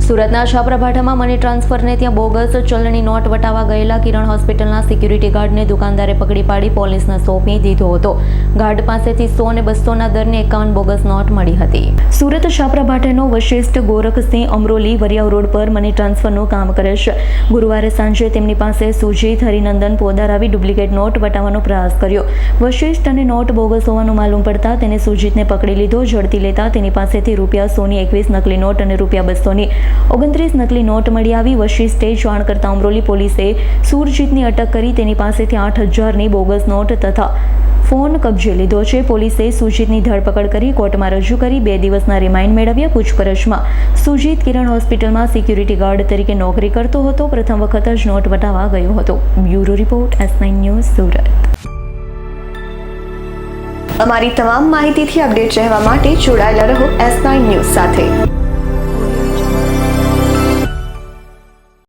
સુરતના છાપરાભાઠામાં મની ટ્રાન્સફરને ત્યાં બોગસ ચલણી નોટ વટાવવા ગયેલા કિરણ હોસ્પિટલના સિક્યુરિટી ગાર્ડને દુકાનદારે પકડી પાડી પોલીસને સોંપી દીધો હતો. ગાર્ડ પાસેથી 100 અને 200ના દરની 51 બોગસ નોટ મળી હતી. સુરત છાપરાભાઠાનો વશિષ્ઠ ગોરખસિંહ અમરોલી વરિયાવ રોડ પર મની ટ્રાન્સફરનું કામ કરે છે. ગુરુવારે સાંજે તેમની પાસે સુજીત હરિનંદન પોદાર આવી ડુપ્લિકેટ નોટ વટાવવાનો પ્રયાસ કર્યો. વશિષ્ઠ અને નોટ બોગસ હોવાનું માલુમ પડતા તેને સુજીતને પકડી લીધો. ઝડપી લેતા તેની પાસેથી ₹100ની 21 નકલી નોટ અને ₹200ની 29 નકલી નોટ મળી આવી. વશિષ્ઠે જાણ કરતા અમરોલી પોલીસે સુરજીતની અટક કરી તેની પાસેથી 8,000ની બોગસ નોટ તથા ફોન કબજે લીધો છે. પોલીસે સુજીતની ધરપકડ કરી કોર્ટમાં રજૂ કરી 2 દિવસના રિમાન્ડ મેળવ્યા. પૂછપરછમાં સુજીત કિરણ હોસ્પિટલમાં સિક્યુરિટી ગાર્ડ તરીકે નોકરી કરતો હતો. પ્રથમ વખત જ નોટ વટાવવા ગયો હતો. Bureau report S9 news Surat. અમારી તમામ માહિતીથી અપડેટ રહેવા માટે જોડાયેલા રહો S9 ન્યૂઝ સાથે.